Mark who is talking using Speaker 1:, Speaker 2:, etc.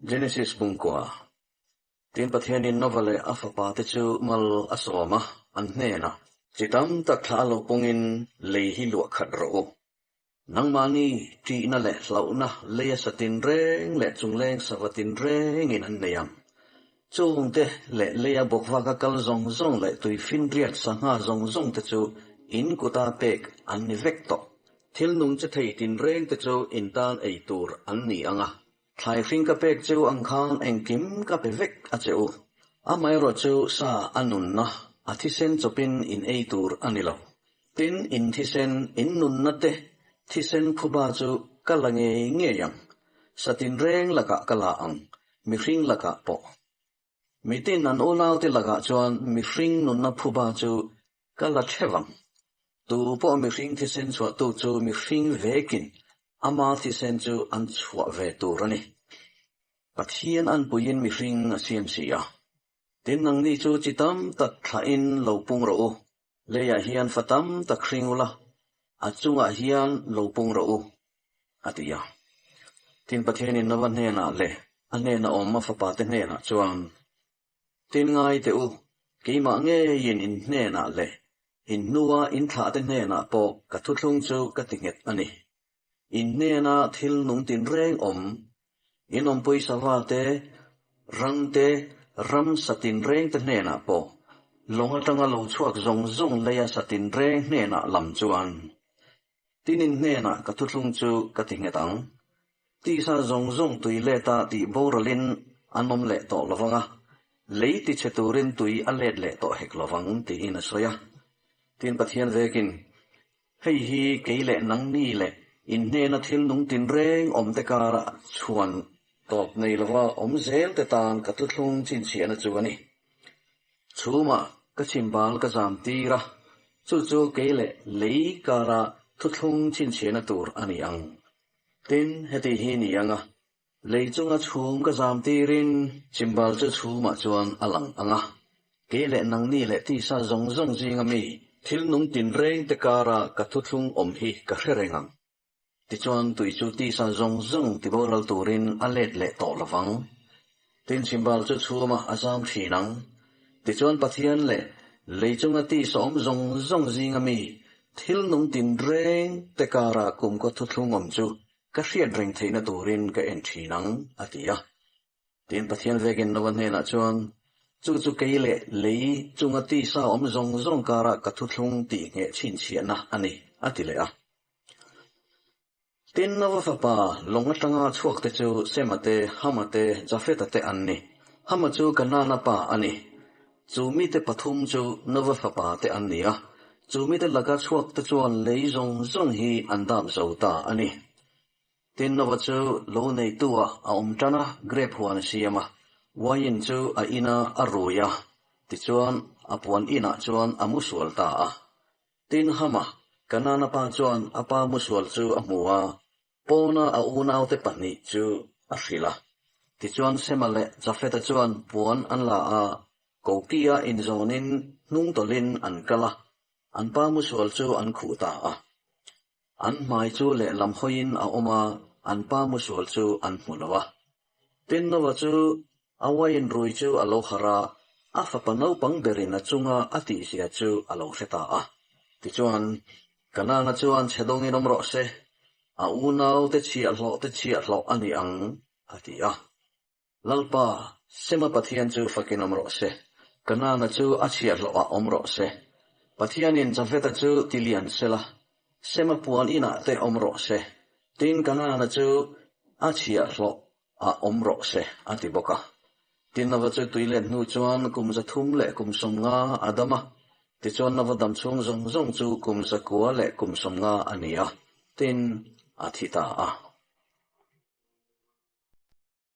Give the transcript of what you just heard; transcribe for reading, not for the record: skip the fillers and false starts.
Speaker 1: Genesis bungkwa tin pathianin novale afapa te chu mal asoma an hena chitam tak thla lo pungin leihi lu khat ro nang mani ti na le hlauna leya satin reng le chungleng savatin reng in an neyam chung te le leya bokwa ka kal zong zong le tui fin riat sanga zong zong te chu in kuta pek an ni vekto thil nung che thei tin reng te chu in tan ei tur an ni anga thai fin ka pek chu ang khan eng kim ka pe vek a chu amai ro chu sa anun na athisen chopin in ei tur anilo tin in thisen in nun na te thisen khuba chu kalange nge yang satin reng laka kala ang mi hring laka po mitin an olaw te laka chuan mi hring nun na phuba chu kala thewang tu po mi hring thisen chwa tu chu mi hring vekin ama thisen chu an chwa ve tur ani pathian an puyin mi hring a siam sia tin nang ni chu chitam tak thla in lo pung ro leya hian fatam tak hringula achunga hian lo pung ro atia tin pathian in nawan hena le ane na omma fapa te hena chuan tin ngai te u keima nge yin in hena le in nuwa in thla te hena po ka thuthlung chu ka tinget ani in hena thil nung tin reng om in om pui sawa te rang te ram satin reng te hena po longa tanga lo chuak zong zong leya satin reng hena lam chuan tinin hena ka thuthlung chu ka tingetang ti sa zong zong tui le ta ti boralin anom le to lovanga leiti cheturin tui alet le to hek lovang ti in soya tin pathian vekin hei hi keile nang ni le in hena thil nung tin reng om te kara chuan top nei lova om zel te tan ka thuthlung chin chiana chuani chuma ka chimbal ka jam tira chu chu keile lei kara thuthlung chin chiana tur ani ang tin heti hi ni anga leichunga chhum ka jam tirin chimbal chu chhuma chuan alang anga keile nang ni le ti sa zong zong jinga mi thil nung tin reng te kara ka thuthlung om hi ka hrerengang ti chuan tui chu ti sa zong zong ti boral turin alet le to lawang tin chimbal chu chhuma azam thinang ti chuan pathian le leichunga ti som zong zong jinga mi thil nung tin reng te kara kum ko thuthlung om chu ka hriat reng theina turin ka en thinang atia tin pathian vekin nawan hena chuan chu chu keile lei chunga ti sa om zong zong kara ka thuthlung ti nge chin chiana ani atile a tin nawa fapa longa tanga chuak te chu semate hamate jafeta te anni hama chu kanana pa ani chumi te pathum chu nawa fapa te annia chumi te laga chuak te chuan lei zong zong hi andam zota ani tin nawa chu lo nei tua a omtana grep huan siama wain chu a ina aruya ti chuan apuan ina chuan amusual ta a tin hama kanana pa chuan apa musual chu amua pona a unaw te pani chu a hrila ti chuan semale jafeta chuan puan an la a kokia in zonin nung tolin an kala an pa musual chu an khuta a an mai chu le lam hoin a oma an pa musual chu an hmunawa tin nawa chu awain rui chu alo hara a fapanau pang berin a chunga ati sia chu alo hreta a ti chuan kanana chuan chhedongin omro se a unaw te chi a hlo ani ang ati a lalpa sema pathian chu fakin omro se kanana chu a chi a hlo a omro se pathianin jafeta chu tilian sela sema puan ina te omro se tin kanana chu a chi a hlo a omro se ati boka tin nawa chu tuilen nu chuan kumza thum le kumsom nga adama ti chuan nawa dam chung zong zong chu kumza kwa le kumsom nga ania tin athita a